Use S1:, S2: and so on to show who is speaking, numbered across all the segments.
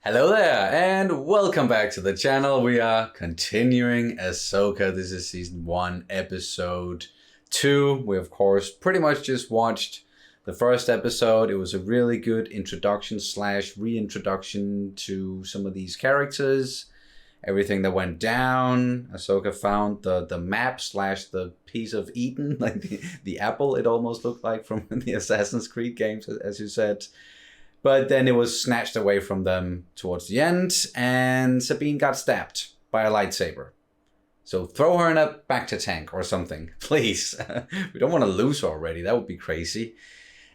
S1: Hello there, and welcome back to the channel. We are continuing Ahsoka. This is season 1, episode 2. We, of course, pretty much just watched the first episode. It was a really good introduction / reintroduction to some of these characters. Everything that went down. Ahsoka found the map / the piece of Eden, like the apple it almost looked like from the Assassin's Creed games, as you said. But then it was snatched away from them towards the end, and Sabine got stabbed by a lightsaber. So throw her in a bacta tank or something, please. We don't want to lose her already. That would be crazy.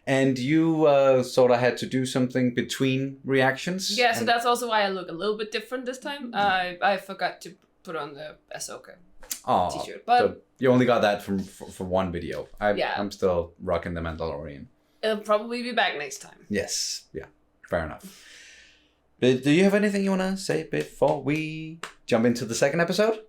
S1: And you sort of had to do something between reactions.
S2: Yeah, so that's also why I look a little bit different this time. I forgot to put on the Ahsoka t-shirt. But
S1: so you only got that from one video.
S2: Yeah.
S1: I'm still rocking the Mandalorian.
S2: It'll probably be back next time.
S1: Yes, yeah, fair enough. But do you have anything you want to say before we jump into the second episode?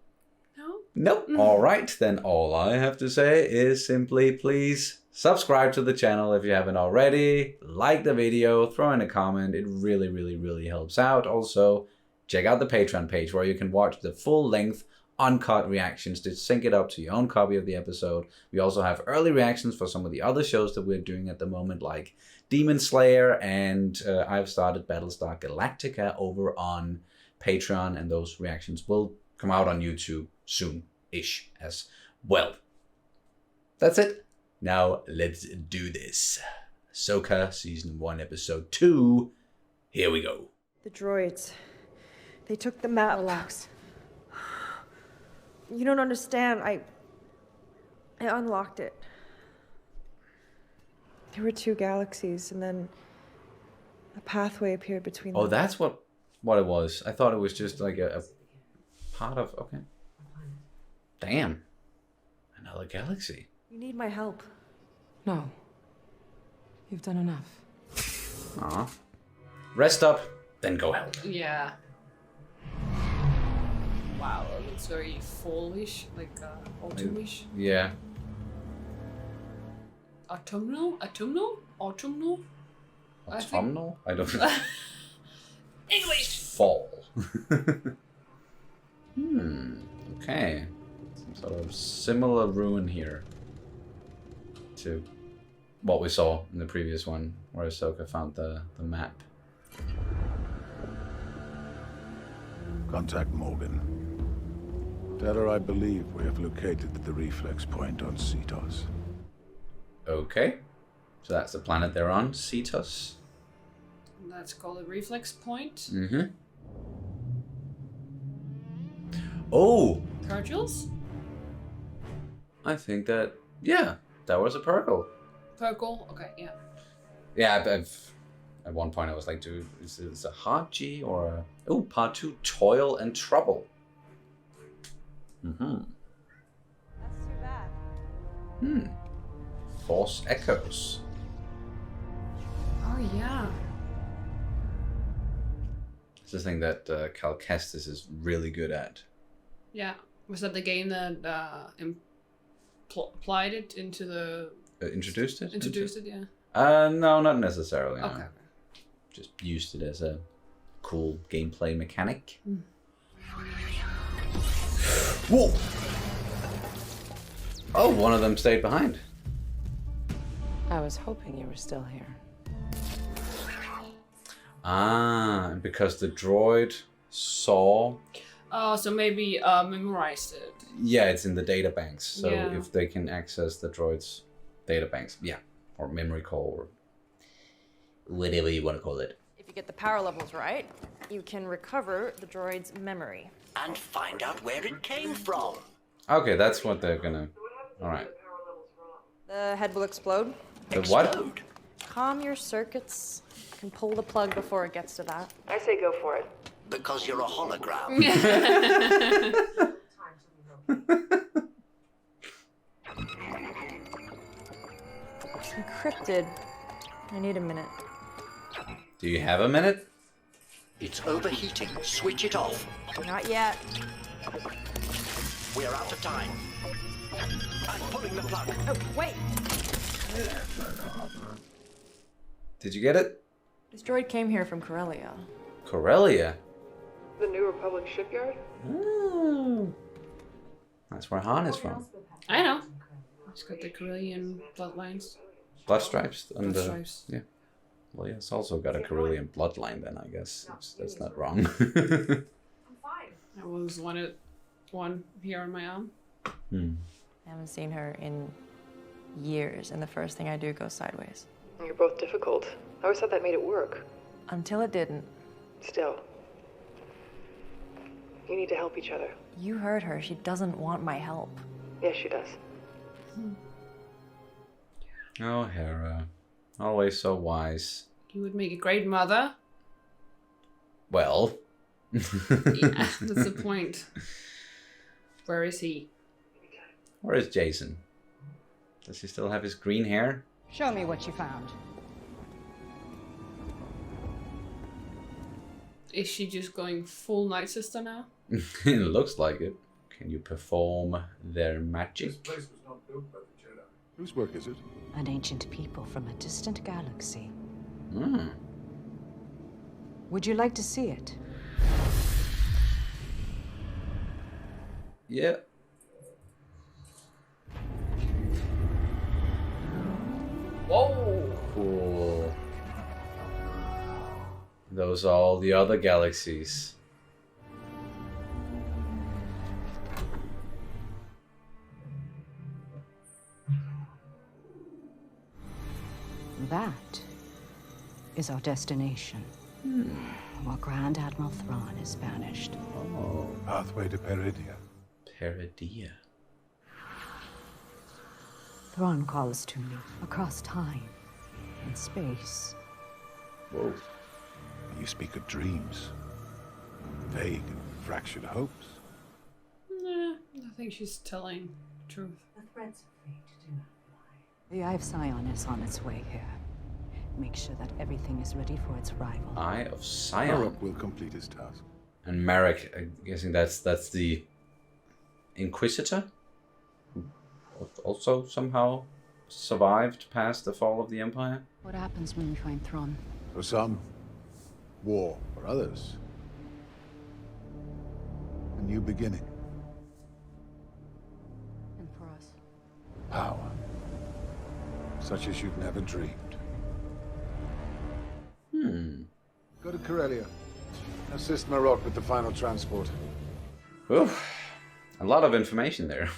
S2: No.
S1: Nope. All right, then all I have to say is simply please subscribe to the channel if you haven't already. Like the video, throw in a comment. It really, really, really helps out. Also, check out the Patreon page where you can watch the full-length uncut reactions to sync it up to your own copy of the episode. We also have early reactions for some of the other shows that we're doing at the moment, like Demon Slayer, and I've started Battlestar Galactica over on Patreon, and those reactions will come out on YouTube soon-ish as well. That's it. Now let's do this. Ahsoka, Season 1, Episode 2. Here we go.
S3: The droids. They took the map.
S4: Relax.
S3: You don't understand. I unlocked it. There were 2 galaxies, and then a pathway appeared between them.
S1: Oh, that's what it was. I thought it was just like a part of... Okay. Damn. Another galaxy.
S3: You need my help.
S4: No. You've done enough.
S1: Aw. Rest up, then go help.
S2: Yeah. Wow, it looks very fallish, like autumnish.
S1: Yeah.
S2: Autumnal? Autumnal? Autumnal?
S1: Autumnal? I don't know.
S2: English!
S1: Fall. Okay. Some sort of similar ruin here to what we saw in the previous one, where Ahsoka found the map.
S5: Contact Morgan. Tell her I believe we have located the reflex point on Cetos.
S1: Okay. So that's the planet they're on, Cetos.
S2: That's called a reflex point.
S1: Mm-hmm. Oh!
S2: Purgils?
S1: I think that... Yeah, that was a Purgle.
S2: Purgle? Okay, yeah.
S1: Yeah, I've at one point I was like, dude, is this a hard G or a... Oh, part 2, Toil and Trouble. Mm-hmm.
S3: That's too bad.
S1: Force Echoes.
S2: Oh, yeah.
S1: It's the thing that Cal Kestis is really good at.
S2: Yeah. Was that the game that applied it into the...
S1: Introduced it?
S2: Introduced it, yeah.
S1: No, not necessarily. No.
S2: Okay.
S1: Just used it as a cool gameplay mechanic. Whoa! Oh, one of them stayed behind.
S4: I was hoping you were still here.
S1: Ah, because the droid saw...
S2: Oh, so maybe memorized it.
S1: Yeah, it's in the databanks. So
S2: Yeah.
S1: if they can access the droid's databanks, yeah, or memory call, or whatever you want to call it.
S3: If you get the power levels right, you can recover the droid's memory.
S6: And find out where it came from.
S1: Okay, that's what they're gonna... Alright.
S3: The head will explode.
S1: The what?
S6: Explode.
S3: Calm your circuits. You can pull the plug before it gets to that.
S7: I say go for it.
S6: Because you're a hologram.
S3: It's encrypted. I need a minute.
S1: Do you have a minute?
S6: It's overheating. Switch it off.
S3: Not yet.
S6: We're out of time. I'm pulling the plug.
S3: Oh, wait!
S1: Did you get it?
S3: This droid came here from Corellia.
S1: Corellia.
S3: The New Republic shipyard?
S1: Oh. That's where Han is from.
S2: I know. It's got the Corellian bloodlines.
S1: Blood stripes. And,
S2: Blood stripes.
S1: Yeah. Well, yeah, it's also got a Corellian bloodline then, I guess. That's not wrong.
S2: I was one here on my arm.
S7: I haven't seen her in years, and the first thing I do goes sideways.
S3: You're both difficult. I always thought that made it work.
S7: Until it didn't.
S3: Still. You need to help each other.
S7: You heard her. She doesn't want my help.
S3: Yes, she does.
S1: Oh, Hera. Always so wise.
S2: You would make a great mother.
S1: Well.
S2: Yeah, that's the point. Where is he?
S1: Where is Jason? Does he still have his green hair?
S8: Show me what you found.
S2: Is she just going full Night Sister now?
S1: It looks like it. Can you perform their magic?
S5: This place was not built by the Jedi. Whose work is it?
S8: An ancient people from a distant galaxy.
S1: Hmm.
S8: Would you like to see it?
S1: Yeah.
S2: Whoa!
S1: Cool. Those are all the other galaxies.
S8: That is our destination. While Grand Admiral Thrawn is banished.
S1: Oh.
S5: Pathway to Peridia.
S1: Peridia.
S8: Thrawn calls to me across time and space.
S1: Whoa.
S5: You speak of dreams. Vague and fractured hopes.
S2: Nah, I think she's telling the truth.
S8: The threads of fate do not fly. The Eye of Sion is on its way here. Make sure that everything is ready for its arrival.
S1: Eye of Sion.
S5: Marok will complete his task.
S1: And Marek, I'm guessing that's the Inquisitor, who also somehow survived past the fall of the Empire.
S8: What happens when we find Thrawn?
S5: For some, war. For others, a new beginning.
S8: And for us?
S5: Power. Such as you've never dreamed. Go to Corellia. Assist Marok with the final transport.
S1: Oof. A lot of information there.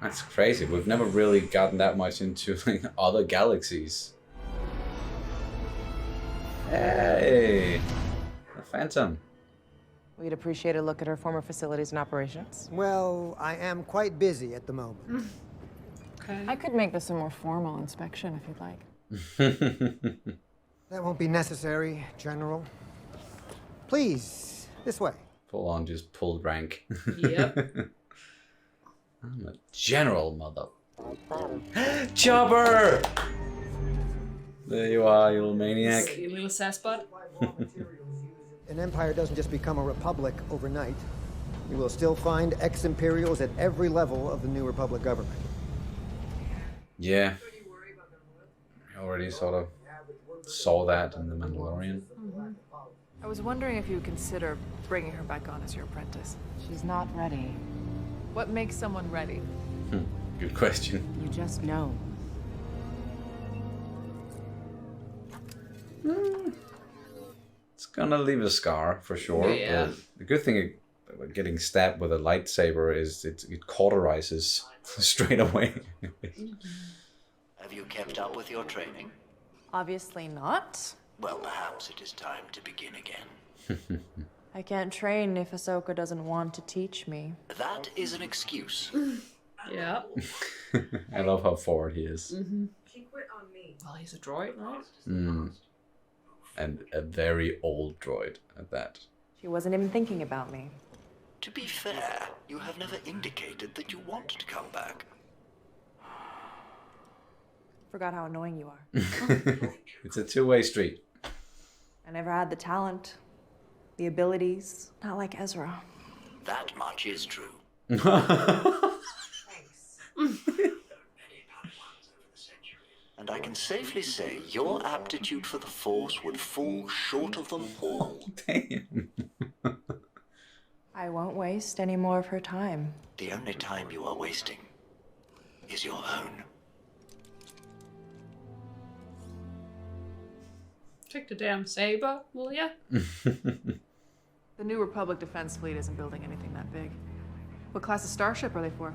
S1: That's crazy. We've never really gotten that much into like, other galaxies. Hey! The Phantom.
S7: We'd appreciate a look at her former facilities and operations.
S9: Well, I am quite busy at the moment.
S2: Okay.
S4: I could make this a more formal inspection if you'd like.
S9: That won't be necessary, General. Please, this way.
S1: Full on just pulled rank.
S2: Yep.
S1: I'm a general, mother. Chopper! There you are, you little maniac.
S2: You little sassbot.
S9: An empire doesn't just become a republic overnight. You will still find ex-imperials at every level of the New Republic government.
S1: Yeah. I already sort of saw that in The Mandalorian.
S10: I was wondering if you would consider bringing her back on as your apprentice.
S4: She's not ready.
S10: What makes someone ready?
S1: Good question.
S8: You just know.
S1: It's gonna leave a scar for sure.
S2: Yeah.
S1: But the good thing about getting stabbed with a lightsaber is it cauterizes straight away.
S6: Have you kept up with your training?
S7: Obviously not.
S6: Well, perhaps it is time to begin again.
S7: I can't train if Ahsoka doesn't want to teach me.
S6: That is an excuse.
S2: Yeah.
S1: I love how forward he is.
S3: She quit on me.
S2: Well, he's a droid, right?
S1: And a very old droid at that.
S7: She wasn't even thinking about me.
S6: To be fair, you have never indicated that you want to come back.
S7: Forgot how annoying you are.
S1: It's a two-way street.
S7: I never had the talent, the abilities, not like Ezra.
S6: That much is true. And I can safely say your aptitude for the Force would fall short of them all.
S1: Damn.
S7: I won't waste any more of her time.
S6: The only time you are wasting is your own.
S2: Take the damn saber, will ya?
S10: The New Republic Defense Fleet isn't building anything that big. What class of starship are they for?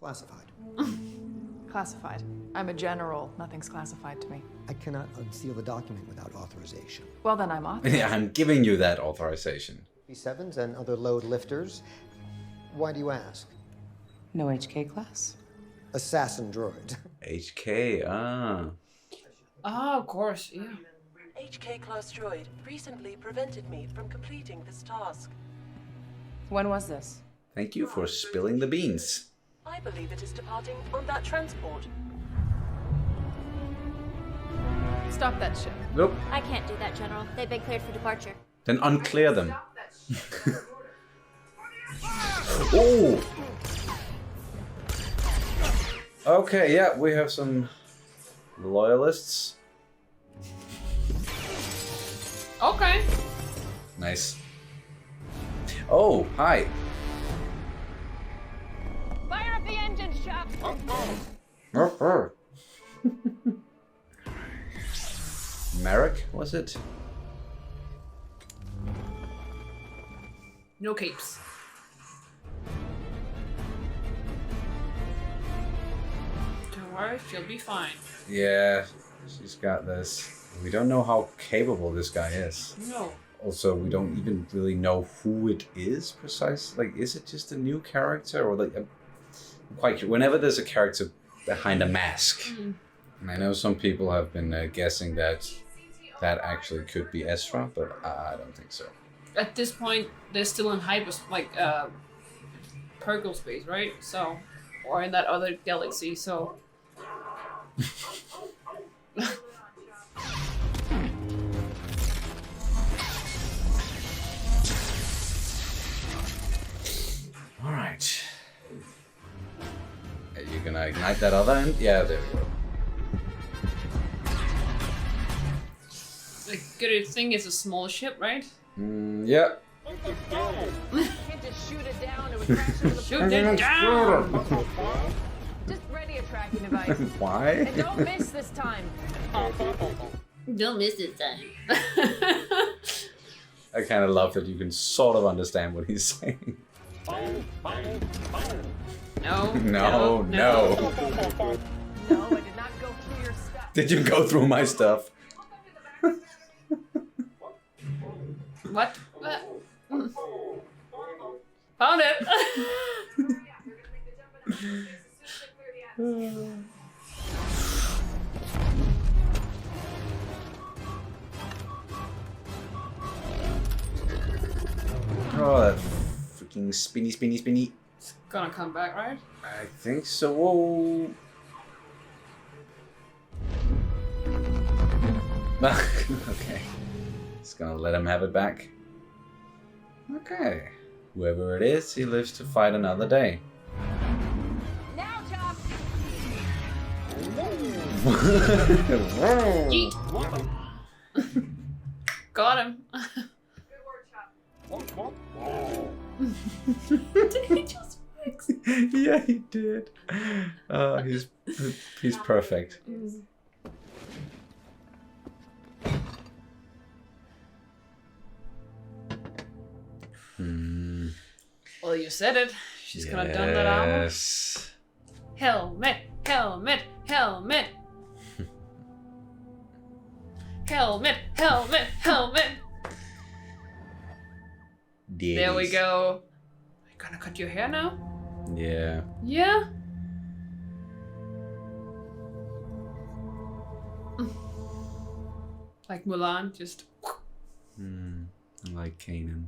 S9: Classified.
S10: Classified. I'm a general. Nothing's classified to me.
S9: I cannot unseal the document without authorization.
S10: Well, then I'm authorized.
S1: Yeah, I'm giving you that authorization.
S9: B7s and other load lifters. Why do you ask?
S4: No HK class?
S9: Assassin droid.
S1: HK, ah.
S2: Ah, of course, yeah.
S11: HK class droid recently prevented me from completing this task.
S4: When was this?
S1: Thank you for spilling the beans.
S11: I believe it is departing on that transport.
S10: Stop that ship.
S1: Nope.
S12: I can't do that, General. They've been cleared for departure.
S1: Then unclear them. Oh! Okay, yeah, we have some loyalists.
S2: Okay.
S1: Nice. Oh, hi.
S12: Fire up the engines, Chuck!
S1: Merrick, was it?
S2: No capes. Don't worry, she'll be fine.
S1: Yeah, she's got this. We don't know how capable this guy is.
S2: No.
S1: Also, we don't even really know who it is precisely. Like, is it just a new character? Or like, I'm quite curious. Whenever there's a character behind a mask, and I know some people have been guessing that that actually could be Ezra, but I don't think so.
S2: At this point, they're still in Purgle space, right? So, or in that other galaxy, so.
S1: All right. Are you gonna ignite that other end? Yeah, there we go.
S2: The good thing is a small ship, right?
S1: Yeah.
S10: Can't just shoot it down. It would crash into the
S2: Shoot it down!
S10: Just ready a tracking device.
S1: Why?
S10: And don't miss this time.
S2: Don't miss this time.
S1: I kind of love that you can sort of understand what he's saying.
S2: No.
S1: No,
S2: No,
S1: no.
S10: No, I did not go through your stuff.
S1: Did you go through my stuff?
S2: What? Found it!
S1: Oh, that freaking spinny.
S2: It's gonna come back, right?
S1: I think so. Whoa. Okay. Just gonna let him have it back. Okay. Whoever it is, he lives to fight another day.
S10: Now, Chop!
S2: Yeet. Got him. Did he just fix?
S1: Yeah, he did. He's perfect.
S2: Well, you said it. She's gonna don that armor.
S1: Yes.
S2: Helmet, helmet, helmet. Helmet, helmet, helmet. There we go. You gonna cut your hair now?
S1: Yeah.
S2: Yeah? Like Mulan, just.
S1: Like Kanan.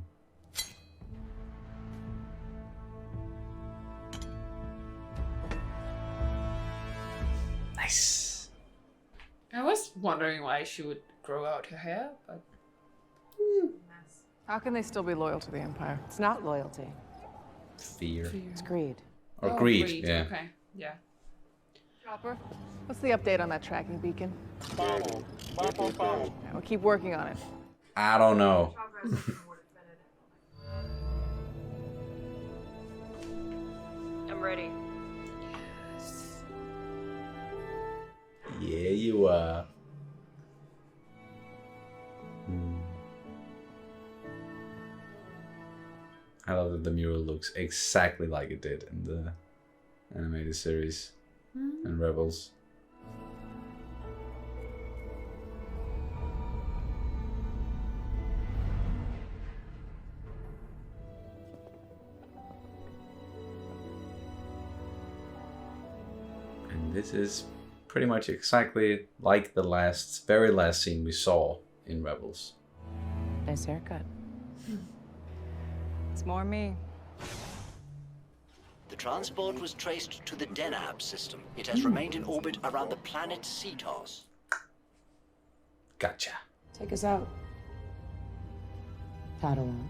S1: Nice.
S2: I was wondering why she would grow out her hair, but.
S10: How can they still be loyal to the Empire?
S4: It's not loyalty.
S1: Fear.
S4: It's greed.
S1: Or
S2: Oh,
S1: greed, yeah.
S2: Okay. Yeah.
S10: Chopper, what's the update on that tracking beacon? We'll keep working on it.
S1: I don't know.
S12: I'm ready.
S1: Yeah, you are. I love that the mural looks exactly like it did in the animated series and Rebels. And this is pretty much exactly like the very last scene we saw in Rebels.
S4: Nice haircut.
S7: It's more me.
S6: The transport was traced to the Denab system. It has remained in orbit around the planet Cetos.
S1: Gotcha.
S4: Take us out. Padawan.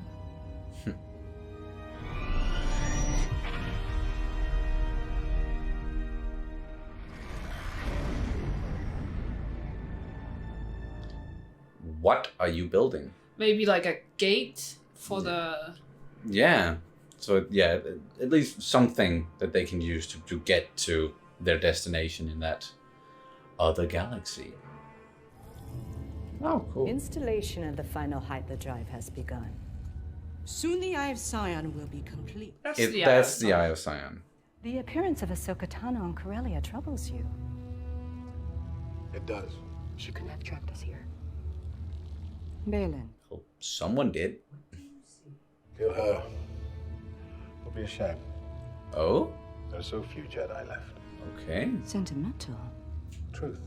S1: What are you building?
S2: Maybe like a gate for the...
S1: Yeah. So yeah, at least something that they can use to get to their destination in that other galaxy. Oh, cool.
S8: Installation of the final hyperdrive has begun.
S11: Soon the Eye of Sion will be complete.
S1: That's the Eye of Sion.
S8: The appearance of Ahsoka Tano on Corellia troubles you.
S5: It does.
S11: She couldn't have trapped us here.
S8: Balin.
S1: Oh, someone did.
S5: Kill her. Will be a shame.
S1: Oh?
S5: There are so few Jedi left.
S1: Okay.
S8: Sentimental.
S5: Truth.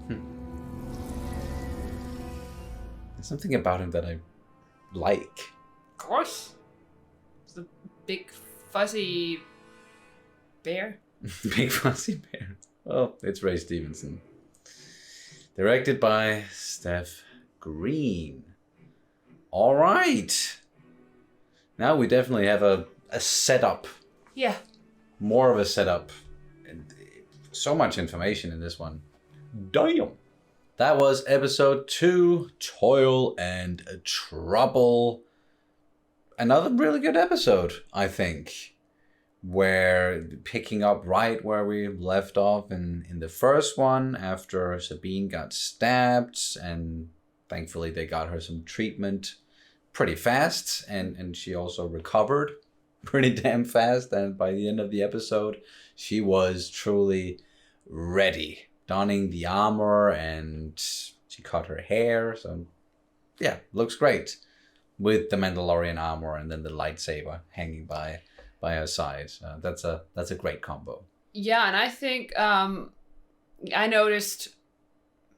S1: There's something about him that I like.
S2: Of course. It's the big fuzzy bear.
S1: Big fuzzy bear. Oh, it's Ray Stevenson. Directed by Steph Green. All right. Now we definitely have a setup.
S2: Yeah.
S1: More of a setup. And so much information in this one. Damn. That was episode 2, Toil and Trouble. Another really good episode, I think. Where picking up right where we left off in the first one after Sabine got stabbed, and thankfully they got her some treatment pretty fast, and she also recovered pretty damn fast, and by the end of the episode she was truly ready, donning the armor, and she cut her hair, so yeah, looks great with the Mandalorian armor and then the lightsaber hanging by her side. That's a great combo.
S2: Yeah, and I think I noticed,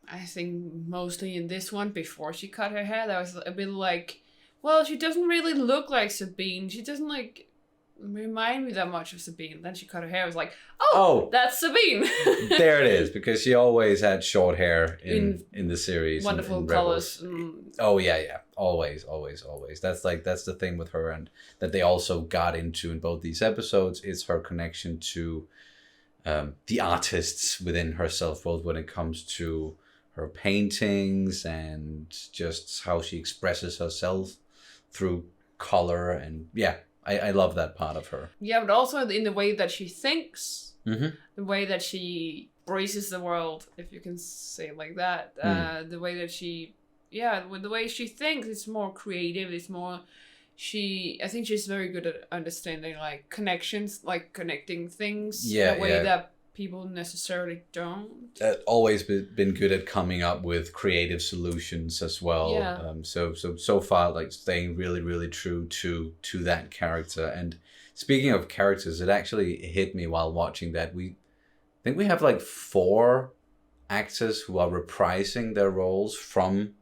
S2: I think mostly in this one, before she cut her hair, that was a bit like, well, she doesn't really look like Sabine. She doesn't like remind me that much of Sabine. Then she cut her hair. I was like, oh, that's Sabine. There
S1: it is, because she always had short hair in the series.
S2: Wonderful
S1: in
S2: colors.
S1: Oh yeah. Always. That's the thing with her, and that they also got into in both these episodes is her connection to the artists within herself, both when it comes to her paintings and just how she expresses herself through color. And yeah, I love that part of her.
S2: Yeah, but also in the way that she thinks,
S1: mm-hmm.
S2: the way that she braces the world, if you can say it like that, the way that she, with the way she thinks, it's more creative, it's more, I think she's very good at understanding like connections, like connecting things in a way that people necessarily don't.
S1: Always been good at coming up with creative solutions as well.
S2: Yeah.
S1: So far, like staying really, really true to that character. And speaking of characters, it actually hit me while watching that I think we have like 4 actors who are reprising their roles from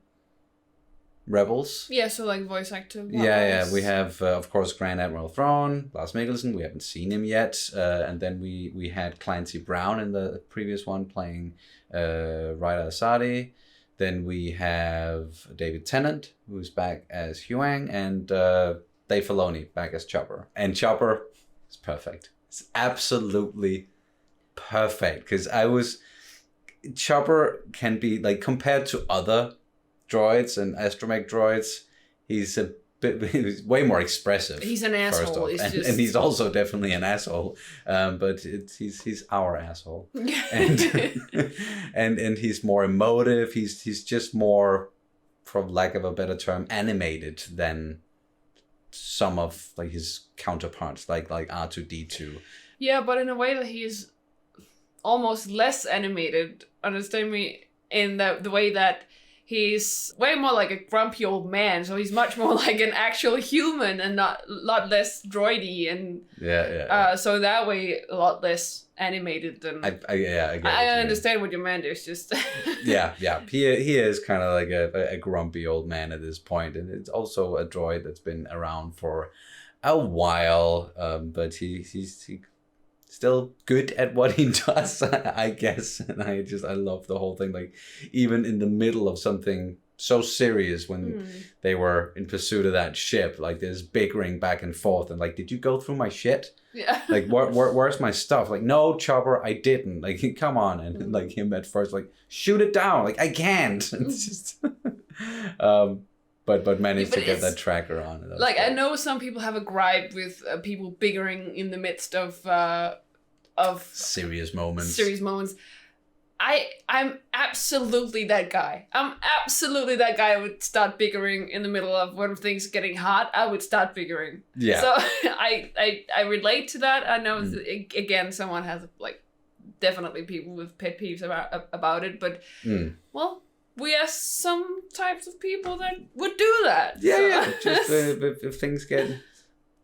S1: Rebels.
S2: Yeah, so like voice actor.
S1: Yeah. We have, of course, Grand Admiral Thrawn, Lars Mikkelsen. We haven't seen him yet. And then we had Clancy Brown in the previous one playing Ryder Asadi. Then we have David Tennant, who's back as Huang, and Dave Filoni back as Chopper. And Chopper is perfect. It's absolutely perfect. Because Chopper can be, like, compared to other droids and astromech droids, he's he's way more expressive.
S2: He's an asshole.
S1: And he's also definitely an asshole. But he's our asshole. and he's more emotive. He's just more, for lack of a better term, animated than some of like his counterparts, like R2-D2.
S2: Yeah, but in a way that he's almost less animated. Understand me? In the way that he's way more like a grumpy old man, so he's much more like an actual human and not a lot less droidy, and so that way a lot less animated than. I understand what you meant. It's just
S1: yeah. He is kind of like a grumpy old man at this point, and it's also a droid that's been around for a while, but he's still good at what he does, I guess. And I love the whole thing. Like, even in the middle of something so serious, when they were in pursuit of that ship, like there's bickering back and forth, and like, did you go through my shit?
S2: Yeah.
S1: Like, where's my stuff? Like, no, Chopper, I didn't. Like, come on. And like him at first, like, shoot it down. Like, I can't. It's just, but managed to get that tracker on.
S2: Like, I know some people have a gripe with people bickering in the midst of
S1: serious moments.
S2: I'm absolutely that guy. I'm absolutely that guy who would start bickering in the middle of when things are getting hot. I would start bickering.
S1: Yeah.
S2: So I relate to that. I know again, someone has like definitely people with pet peeves about it, but well, we are some types of people that would do that.
S1: Yeah. Just if things get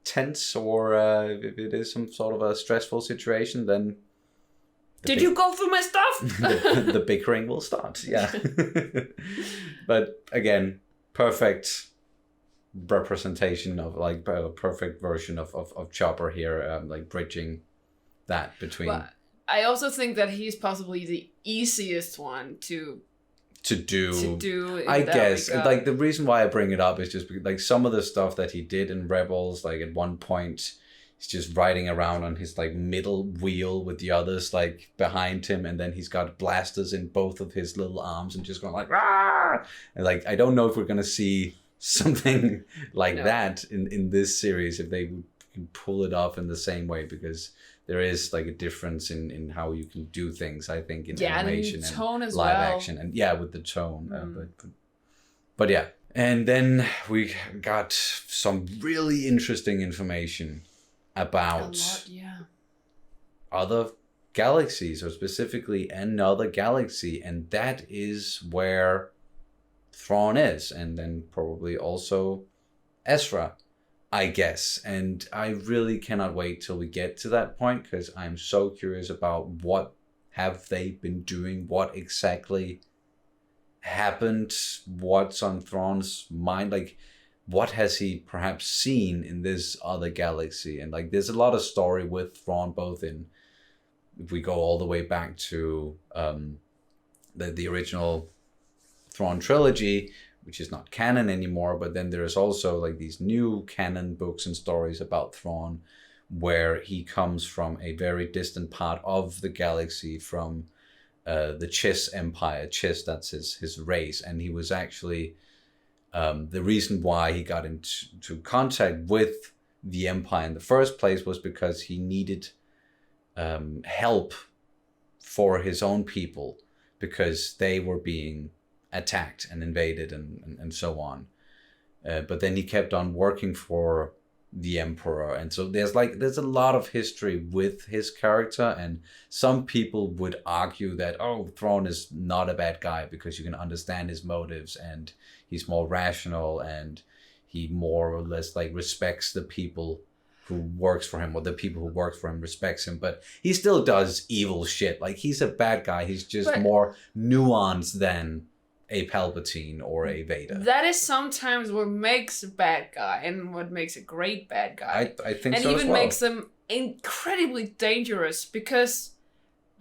S1: tense, or if it is some sort of a stressful situation, then
S2: did you go through my stuff?
S1: the bickering will start. Yeah. But again, perfect representation of, like, a perfect version of Chopper here, like bridging that between.
S2: But I also think that he's possibly the easiest one to do.
S1: I guess, like, the reason why I bring it up is just because, like, some of the stuff that he did in Rebels, like at one point he's just riding around on his like middle wheel with the others like behind him, and then he's got blasters in both of his little arms and just going like, "Rah!" And like, I don't know if we're gonna see something like that in this series, if they can pull it off in the same way, because there is like a difference in how you can do things, I think, in animation and
S2: tone as
S1: live
S2: well.
S1: action, and with the tone. But yeah. And then we got some really interesting information about other galaxies, or specifically another galaxy, and that is where Thrawn is, and then probably also Ezra, I guess. And I really cannot wait till we get to that point, because I'm so curious about what have they been doing, what exactly happened, what's on Thrawn's mind, like what has he perhaps seen in this other galaxy. And like, there's a lot of story with Thrawn, both in, if we go all the way back to the original Thrawn trilogy, which is not canon anymore, but then there's also like these new canon books and stories about Thrawn, where he comes from a very distant part of the galaxy, from the Chiss Empire. Chiss, that's his race, and he was actually the reason why he got into contact with the Empire in the first place was because he needed help for his own people, because they were being attacked and invaded and so on. But then he kept on working for the Emperor, and so there's a lot of history with his character, and some people would argue that, oh, Thrawn is not a bad guy because you can understand his motives, and he's more rational, and he more or less like respects the people who works for him, or the people who work for him respects him, but he still does evil shit. Like, he's a bad guy, he's just more nuanced than a Palpatine or a Vader.
S2: That is sometimes what makes a bad guy and what makes a great bad guy.
S1: I think
S2: and
S1: so as well.
S2: And even makes them incredibly dangerous, because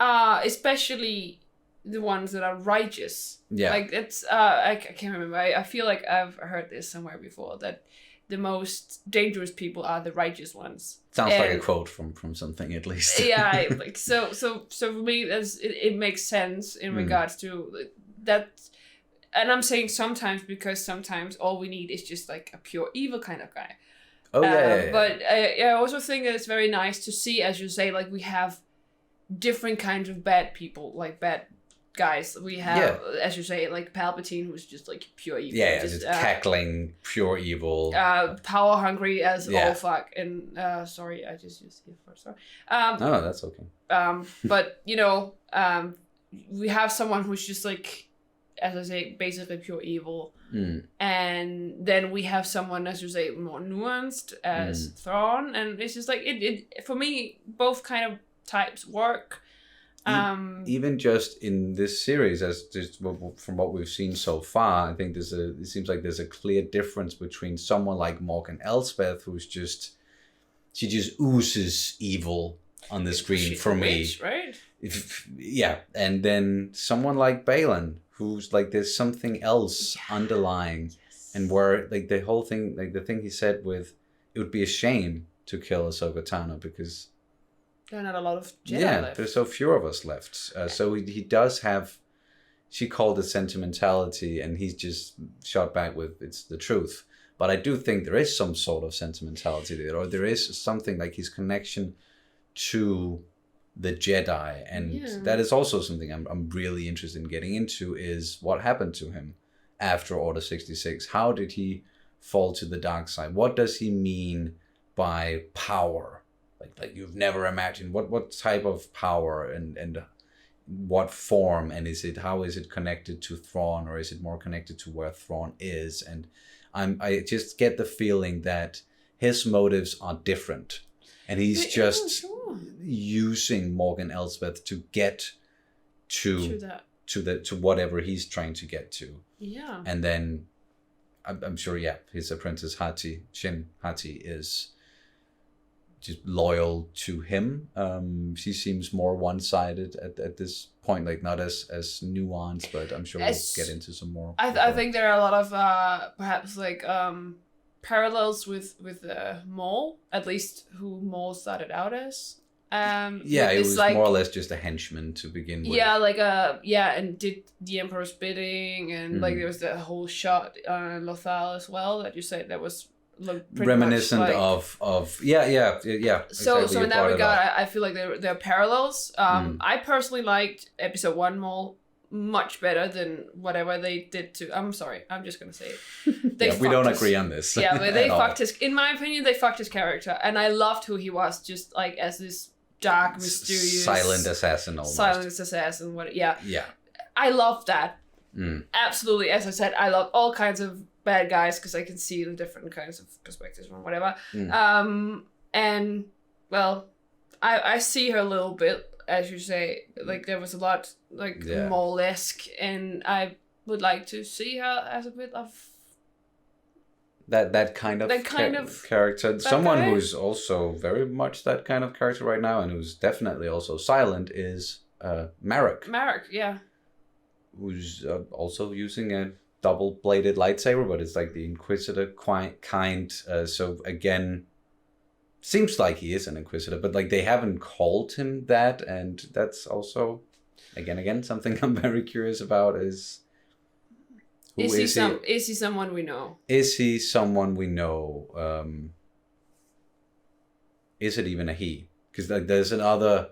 S2: especially the ones that are righteous.
S1: Yeah.
S2: Like, it's I can't remember. I feel like I've heard this somewhere before, that the most dangerous people are the righteous ones.
S1: Sounds like a quote from something at least.
S2: Yeah, like so for me, it makes sense in regards to that. And I'm saying sometimes because sometimes all we need is just like a pure evil kind of guy.
S1: Oh yeah.
S2: But I also think that it's very nice to see, as you say, like we have different kinds of bad people, like bad guys. We have, as you say, like Palpatine, who's just like pure evil.
S1: Yeah, just cackling, pure evil.
S2: Power hungry as all fuck. And sorry, I just used here for sorry.
S1: No, that's okay.
S2: But we have someone who's just like, as I say, basically pure evil. And then we have someone, as you say, more nuanced as Thrawn, and it's just like it for me, both kind of types work.
S1: Even just in this series, as just from what we've seen so far, I think it seems like there's a clear difference between someone like Morgan Elsbeth, who's she just oozes evil on the screen for me.
S2: Witch, right?
S1: And then someone like Balin, who's like there's something else underlying, and where like the whole thing, like the thing he said with, it would be a shame to kill Ahsoka Tano because
S2: there are not a lot of Jedi left.
S1: There's so few of us left. So he does have, she called it sentimentality, and he's just shot back with it's the truth. But I do think there is some sort of sentimentality there, or there is something like his connection to the Jedi, and that is also something I'm really interested in getting into, is what happened to him after Order 66. How did he fall to the dark side? What does he mean by power? Like you've never imagined. What type of power and what form, and how is it connected to Thrawn, or is it more connected to where Thrawn is? And I just get the feeling that his motives are different, and he's just using Morgan Elsbeth to get to whatever he's trying to get to.
S2: Yeah.
S1: And then I'm sure, his apprentice Shin Hati is just loyal to him. She seems more one-sided at this point, like not as nuanced, but I'm sure we'll get into some more.
S2: I think there are a lot of perhaps like parallels with Maul, at least who Maul started out as.
S1: It was like, more or less just a henchman to begin with.
S2: And did the Emperor's bidding, and like there was the whole shot on Lothal as well that you said that was
S1: reminiscent
S2: like,
S1: of
S2: So
S1: exactly
S2: in that regard, I feel like there are parallels. I personally liked Episode 1 Maul much better than whatever they did to. I'm sorry, I'm just gonna say it.
S1: We don't agree on this.
S2: Yeah, but they fucked his. In my opinion, they fucked his character, and I loved who he was, just like as this dark, mysterious,
S1: silent assassin. Almost.
S2: Silent assassin. Yeah. I love that. Absolutely, as I said, I love all kinds of bad guys because I can see the different kinds of perspectives from whatever. And well, I see her a little bit, as you say. Like there was a lot like Maul-esque, and I would like to see her as a bit of
S1: that kind of character. Someone who's also very much that kind of character right now, and who's definitely also silent, is Marek.
S2: Marek, yeah.
S1: Who's also using a double-bladed lightsaber, but it's like the Inquisitor kind. So again, seems like he is an Inquisitor, but like they haven't called him that, and that's also, again, something I'm very curious about is.
S2: Is he someone we know?
S1: Is he someone we know? Is it even a he? Because like there's another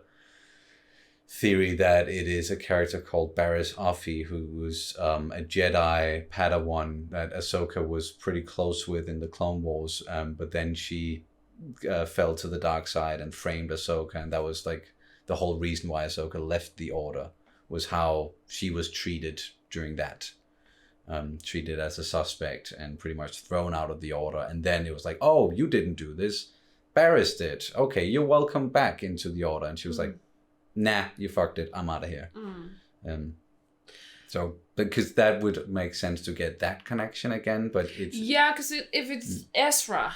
S1: theory that it is a character called Barriss Offee, who was a Jedi Padawan that Ahsoka was pretty close with in the Clone Wars, but then she fell to the dark side and framed Ahsoka, and that was like the whole reason why Ahsoka left the Order, was how she was treated during that. Treated as a suspect and pretty much thrown out of the Order, and then it was like, oh, you didn't do this, Barriss did, okay, you're welcome back into the Order. And she was like, nah, you fucked it, I'm out of here. So because that would make sense to get that connection again, but it's
S2: because if it's Ezra,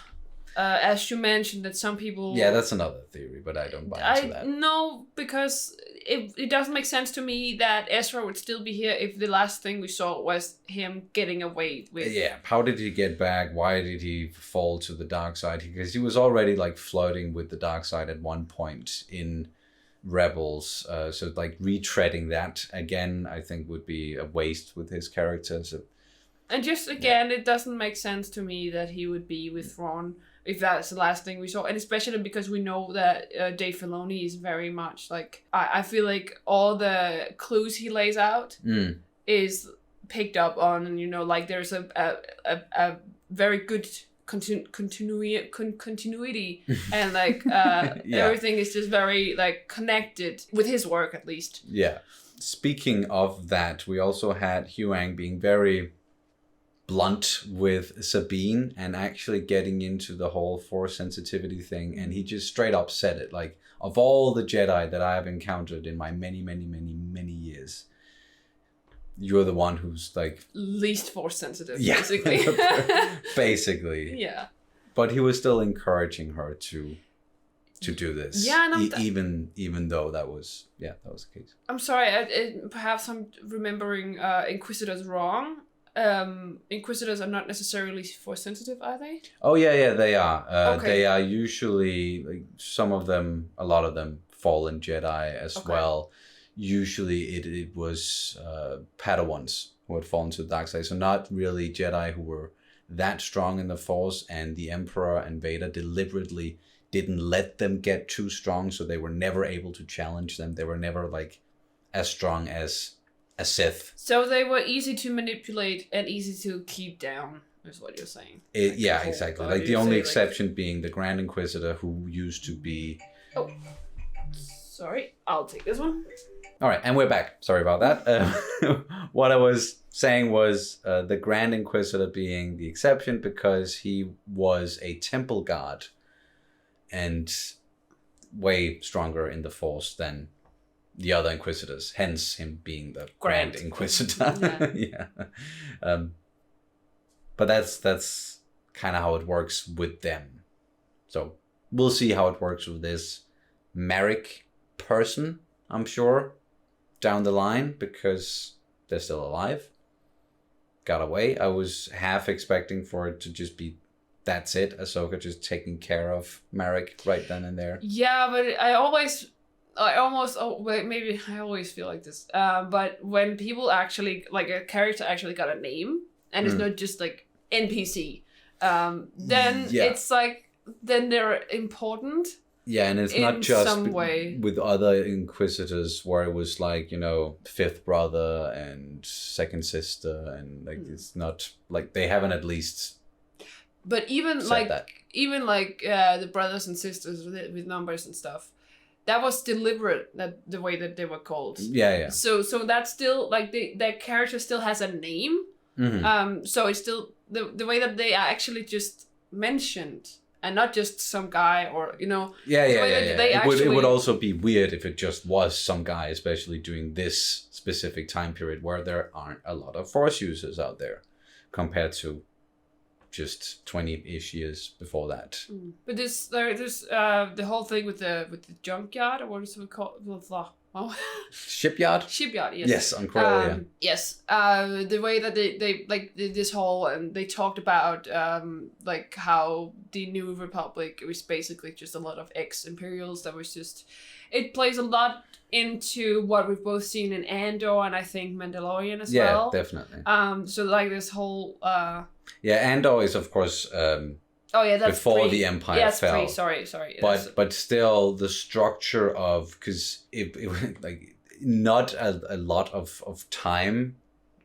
S2: as you mentioned, that some people...
S1: Yeah, that's another theory, but I don't buy into that.
S2: No, because it doesn't make sense to me that Ezra would still be here if the last thing we saw was him getting away with...
S1: Yeah, how did he get back? Why did he fall to the dark side? Because he was already like flirting with the dark side at one point in Rebels. So like retreading that again, I think would be a waste with his character. So...
S2: And just again, it doesn't make sense to me that he would be with Thrawn if that's the last thing we saw. And especially because we know that Dave Filoni is very much like... I feel like all the clues he lays out is picked up on, you know, like there's a very good continuity and like everything is just very like connected with his work at least.
S1: Yeah. Speaking of that, we also had Huang being very blunt with Sabine and actually getting into the whole force sensitivity thing, and he just straight up said it, like, of all the Jedi that I have encountered in my many years, you're the one who's like
S2: least force sensitive,
S1: basically. Basically.
S2: Yeah.
S1: But he was still encouraging her to do this.
S2: Yeah, no,
S1: even though that was the case.
S2: I'm sorry, perhaps I'm remembering Inquisitors wrong. Inquisitors are not necessarily force sensitive, are they?
S1: Oh yeah, they are.
S2: Okay.
S1: They are usually, like, some of them, a lot of them, fallen Jedi as well. Usually it was Padawans who had fallen to the dark side, so not really Jedi who were that strong in the Force, and the Emperor and Vader deliberately didn't let them get too strong, so they were never able to challenge them. They were never like as strong as a Sith.
S2: So they were easy to manipulate and easy to keep down, is what you're saying.
S1: Yeah, exactly. Like the only exception being the Grand Inquisitor, who used to be...
S2: Oh, sorry. I'll take this one.
S1: All right, and we're back. Sorry about that. What I was saying was the Grand Inquisitor being the exception because he was a temple guard and way stronger in the Force than the other Inquisitors, hence him being the Grand Inquisitor. Yeah. But that's kind of how it works with them. So we'll see how it works with this Merrick person, I'm sure, down the line, because they're still alive. Got away. I was half expecting for it to just be, that's it, Ahsoka just taking care of Merrick right then and there.
S2: Yeah, but I always feel like this. But when people actually, like a character actually got a name, and it's not just like NPC, then it's like, then they're important.
S1: Yeah, and it's not just
S2: some way.
S1: With other Inquisitors where it was like, you know, fifth brother and second sister, and like it's not like they haven't at least.
S2: But even like
S1: that.
S2: The brothers and sisters with numbers and stuff, that was deliberate. The way that they were called.
S1: Yeah.
S2: So that's still like that character still has a name.
S1: Mm-hmm.
S2: So it's still the way that they are actually just mentioned. And not just some guy, or, you know...
S1: Yeah. It would also be weird if it just was some guy, especially during this specific time period where there aren't a lot of Force users out there compared to just 20-ish years before that.
S2: But there's the whole thing with the junkyard, or what is it called?
S1: Shipyard?
S2: Shipyard, yes.
S1: Yes, on Corellian.
S2: Yes. The way that they like this whole, and they talked about like how the New Republic was basically just a lot of ex-Imperials that was just, it plays a lot into what we've both seen in Andor and I think Mandalorian as well.
S1: Yeah, definitely.
S2: So like this whole
S1: Yeah, Andor is of course
S2: that's
S1: before the Empire fell.
S2: Sorry.
S1: But still, the structure of, because it like not a lot of time.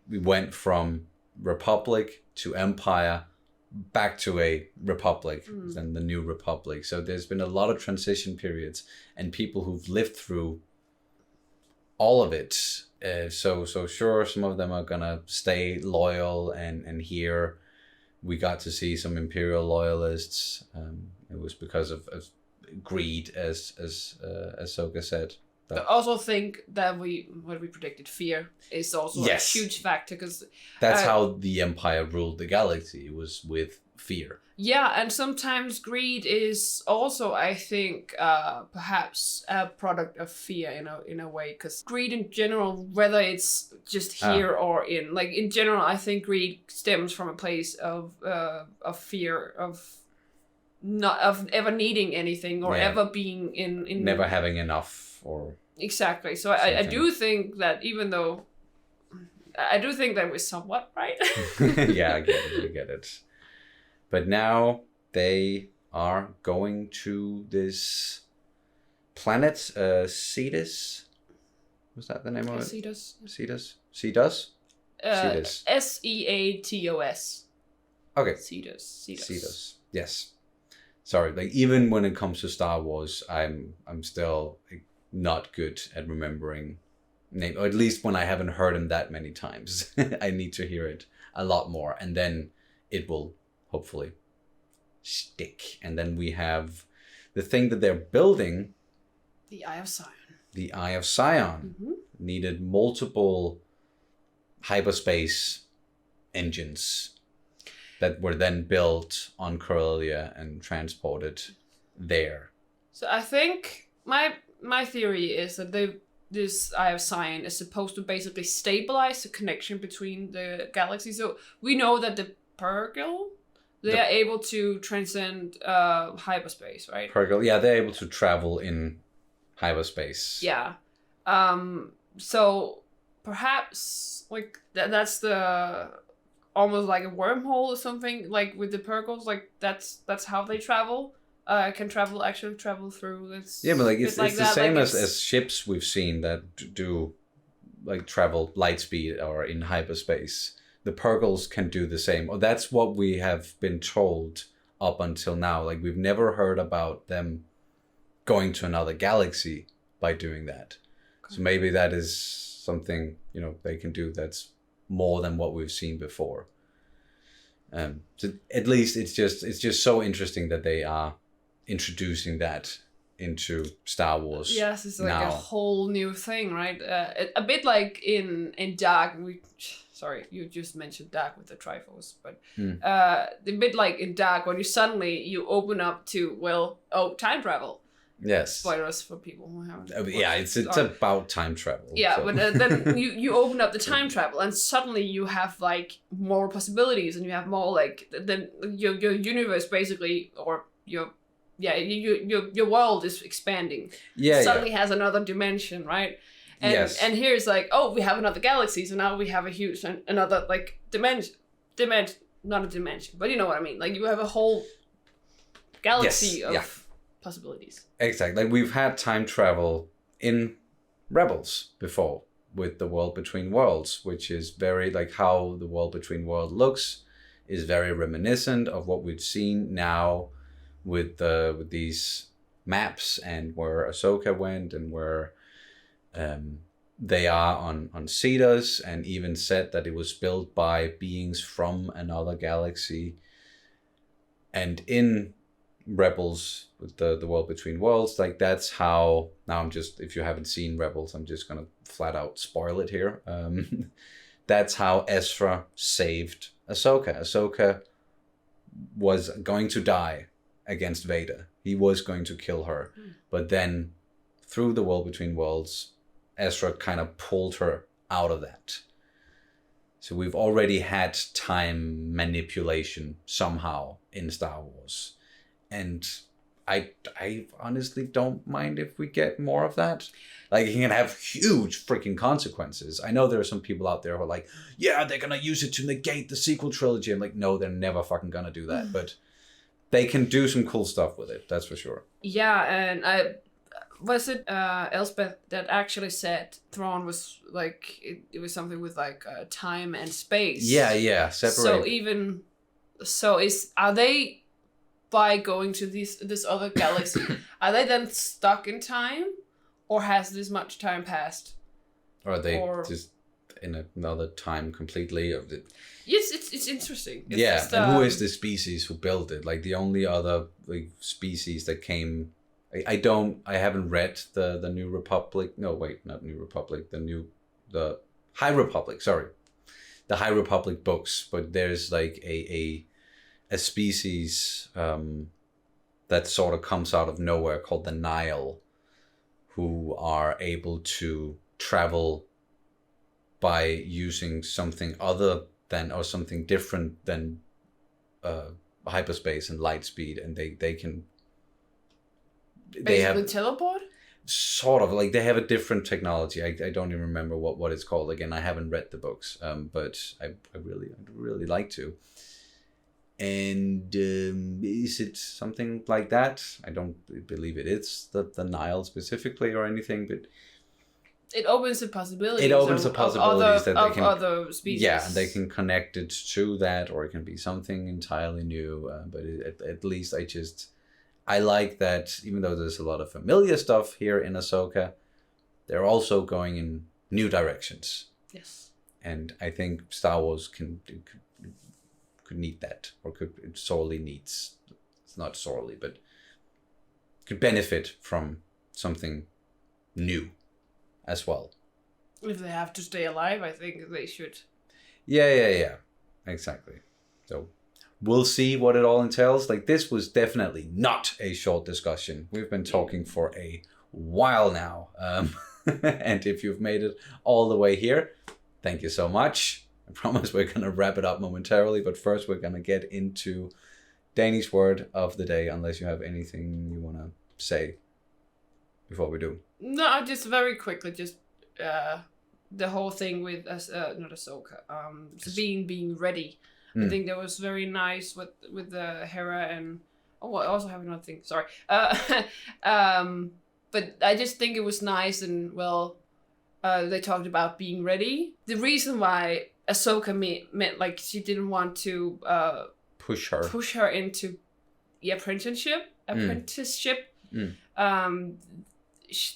S1: We went from Republic to Empire, back to a Republic, then the New Republic. So there's been a lot of transition periods and people who've lived through all of it. So sure, some of them are gonna stay loyal, and here we got to see some Imperial loyalists. It was because of greed, as Ahsoka said.
S2: I also think that what we predicted, fear, is also a huge factor, because
S1: that's how the Empire ruled the galaxy. It was with fear.
S2: Yeah, and sometimes greed is also, I think, perhaps a product of fear in a way, because greed in general, whether it's just here or in general, I think greed stems from a place of fear of ever needing anything or ever being in
S1: never having enough or
S2: exactly. So I do think that, even though I do think that we're somewhat right.
S1: Yeah, I get it. But now they are going to this planet, Cetus. Was that the name of it?
S2: Cetus.
S1: Cetus?
S2: Seatos.
S1: Okay.
S2: Cetus.
S1: Yes. Sorry, like even when it comes to Star Wars, I'm still not good at remembering name, or at least when I haven't heard him that many times. I need to hear it a lot more, and then it will hopefully stick. And then we have the thing that they're building.
S2: The Eye of Sion.
S1: The Eye of Sion needed multiple hyperspace engines that were then built on Corellia and transported there.
S2: So I think my theory is that this Eye of Sion is supposed to basically stabilize the connection between the galaxies. So we know that the Purgle, they are able to transcend hyperspace, right?
S1: Purgle, yeah, they're able to travel in hyperspace.
S2: Yeah. So perhaps like that's the almost like a wormhole or something, like with the Purgles, like that's how they travel. Can actually travel through.
S1: Yeah, but like it's the same as ships we've seen that do like travel light speed or in hyperspace. The Purgles can do the same. Or that's what we have been told up until now. Like we've never heard about them going to another galaxy by doing that. Okay. So maybe that is something, they can do that's more than what we've seen before. So at least it's just so interesting that they are introducing that into Star Wars.
S2: Yes, it's like a whole new thing, right? A bit like in Dark. Sorry, you just mentioned Dark with the Triforce, but a bit like in Dark, when you open up to time travel.
S1: Yes.
S2: Spoilers for people who haven't.
S1: Yeah, it's about time travel.
S2: Yeah,
S1: so.
S2: But then you open up the time travel, and suddenly you have like more possibilities, and you have more like then your universe basically, or your world is expanding. Yeah. Suddenly has another dimension, right? And
S1: yes.
S2: And here's like, we have another galaxy, so now we have a huge another like dimension, not a dimension, but you know what I mean. Like you have a whole galaxy of possibilities.
S1: Exactly. Like we've had time travel in Rebels before with the World Between Worlds, which is very like how the World Between Worlds looks is very reminiscent of what we've seen now with these maps and where Ahsoka went and where they are on Cetus, and even said that it was built by beings from another galaxy. And in Rebels with the World Between Worlds, like that's how, now if you haven't seen Rebels, I'm just gonna flat out spoil it here. That's how Ezra saved Ahsoka. Ahsoka was going to die against Vader. He was going to kill her. But then through the World Between Worlds, Ezra kind of pulled her out of that. So we've already had time manipulation somehow in Star Wars. And I honestly don't mind if we get more of that. Like, it can have huge freaking consequences. I know there are some people out there who are like, yeah, they're going to use it to negate the sequel trilogy. I'm like, no, they're never fucking going to do that. But they can do some cool stuff with it, that's for sure.
S2: Yeah, and was it Elspeth that actually said Thrawn was like, it was something with like time and space.
S1: Yeah, separate.
S2: Are they, by going to this other galaxy, are they then stuck in time, or has this much time passed?
S1: Or are they just in another time completely?
S2: Yes, it's interesting. It's
S1: just, and who is the species who built it? Like the only other species that came I haven't read the New Republic. No, wait, not New Republic. The High Republic. Sorry, the High Republic books. But there's like a species that sort of comes out of nowhere called the Nile, who are able to travel by using something other than, or something different than hyperspace and light speed, and they can
S2: basically teleport.
S1: Sort of, like, they have a different technology. I don't even remember what it's called. Again, I haven't read the books, but I'd really like to. And is it something like that? I don't believe it is the Nile specifically or anything, but
S2: it opens the possibilities.
S1: It opens the possibilities that they can,
S2: other species.
S1: Yeah, and they can connect it to that, or it can be something entirely new. But at least I like that, even though there's a lot of familiar stuff here in Ahsoka, they're also going in new directions.
S2: Yes.
S1: And I think Star Wars could need that, or it sorely needs. It's not sorely, but could benefit from something new as well.
S2: If they have to stay alive, I think they should.
S1: Yeah. Exactly. So we'll see what it all entails. Like, this was definitely not a short discussion. We've been talking for a while now. And if you've made it all the way here, thank you so much. I promise we're going to wrap it up momentarily, but first we're going to get into Dani's word of the day, unless you have anything you want to say before we do.
S2: No, just very quickly, just the whole thing with not Ahsoka, Sabine being ready. I think that was very nice with the Hera and I also have another thing. Sorry, but I just think it was nice and they talked about being ready. The reason why Ahsoka meant like she didn't want to push her into the apprenticeship.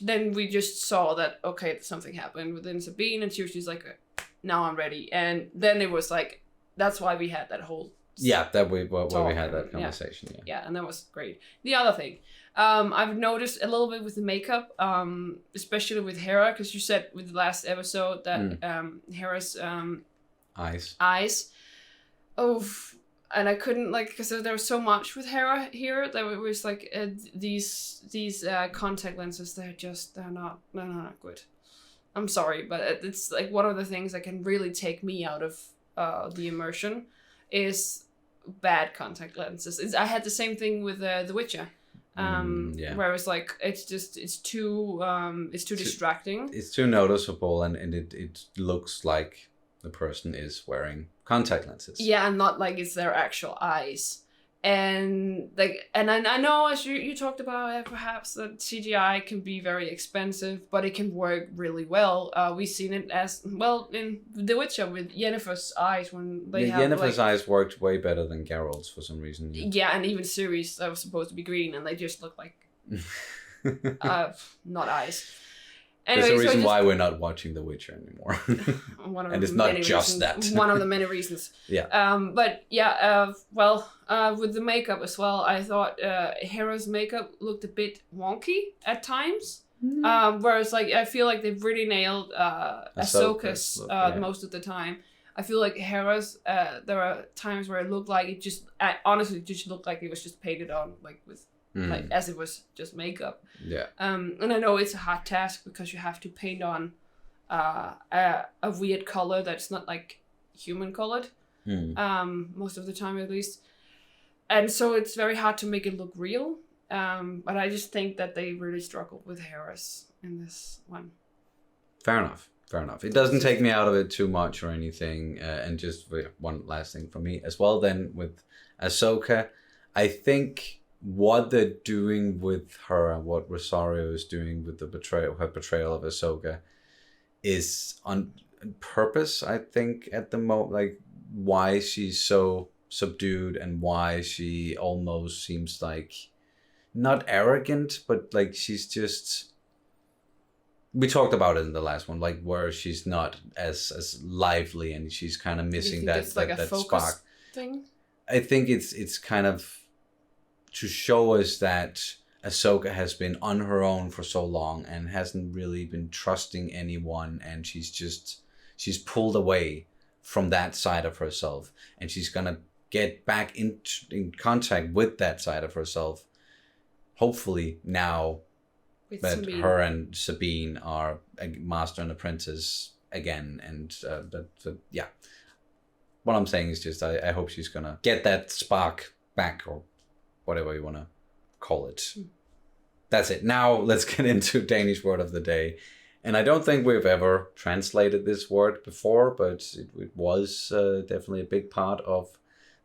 S2: Then we just saw that, okay, something happened within Sabine, and she's like, now I'm ready. And then it was like, that's why we had that whole
S1: we had that conversation.
S2: Yeah, and that was great. The other thing, I've noticed a little bit with the makeup, especially with Hera, because you said with the last episode that Hera's eyes. And I couldn't, like, because there was so much with Hera here that it was like these contact lenses. They're not good. I'm sorry, but it's like one of the things that can really take me out of the immersion is bad contact lenses. I had the same thing with The Witcher. Where it's like it's too distracting. It's too noticeable, and it looks like the person is wearing contact lenses. Yeah, and not like it's their actual eyes. And I know, as you talked about, perhaps that CGI can be very expensive, but it can work really well. We've seen it as well in The Witcher with Yennefer's eyes when they have Yennefer's eyes worked way better than Geralt's for some reason. Yeah, and even Ciri's that was supposed to be green, and they just look like not eyes. Anyway, there's a reason why we're not watching The Witcher anymore. And it's not just that. One of the many reasons. Yeah. With the makeup as well, I thought Hera's makeup looked a bit wonky at times. Whereas, like, I feel like they've really nailed Ahsoka's most of the time. I feel like Hera's, there are times where it looked like it just, honestly, just looked like it was just painted on, like, with like as it was just makeup. Yeah. And I know it's a hard task because you have to paint on a weird color that's not like human colored. Most of the time at least. And so it's very hard to make it look real. But I just think that they really struggled with Hera's in this one. Fair enough. It doesn't take me out of it too much or anything. And just one last thing for me as well then with Ahsoka, I think what they're doing with her and what Rosario is doing with her portrayal of Ahsoka is on purpose, I think, at the moment. Like, why she's so subdued and why she almost seems like not arrogant, but like she's just... We talked about it in the last one, like where she's not as lively and she's kind of missing that spark. Thing? I think it's kind of to show us that
S1: Ahsoka has been on her own for so long and hasn't really been trusting anyone, and she's pulled away from that side of herself, and she's gonna get back in contact with that side of herself. Hopefully now
S2: With
S1: that
S2: Sabine.
S1: her and Sabine are a master and apprentice again, and but yeah. What I'm saying is just I hope she's gonna get that spark back, or whatever you wanna call it. That's it. Now let's get into Danish word of the day. And I don't think we've ever translated this word before, but it was definitely a big part of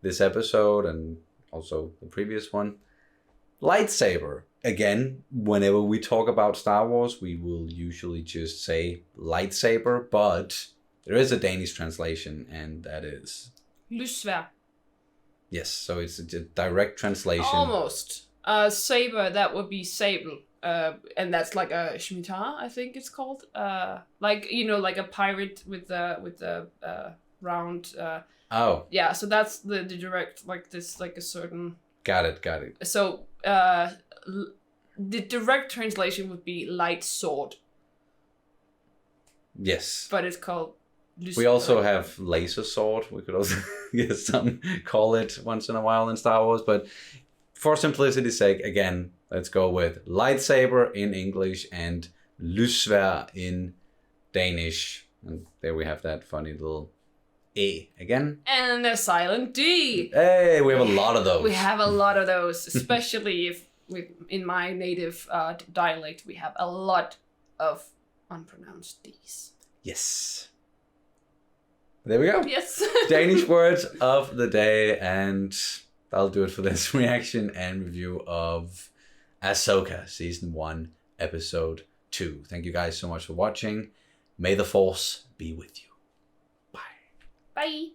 S1: this episode and also the previous one. Lightsaber. Again, whenever we talk about Star Wars, we will usually just say lightsaber, but there is a Danish translation, and that is...
S2: Lysvær.
S1: Yes, so it's a direct translation.
S2: Almost. Saber, that would be sable. And that's like a scimitar, I think it's called. Like, you know, like a pirate with the round...
S1: Oh.
S2: Yeah, so that's the direct, like this, like a certain...
S1: Got it.
S2: So, the direct translation would be light sword.
S1: Yes.
S2: But it's called...
S1: We also have laser sword. We could also some call it once in a while in Star Wars. But for simplicity's sake, again, let's go with lightsaber in English and lysvær in Danish. And there we have that funny little E again.
S2: And a silent D.
S1: Hey, we have a lot of those.
S2: We have a lot of those, especially if in my native dialect, we have a lot of unpronounced Ds.
S1: Yes. There we go.
S2: Yes.
S1: Danish words of the day, and that'll do it for this reaction and review of Ahsoka Season 1, Episode 2. Thank you guys so much for watching. May the Force be with you.
S2: Bye.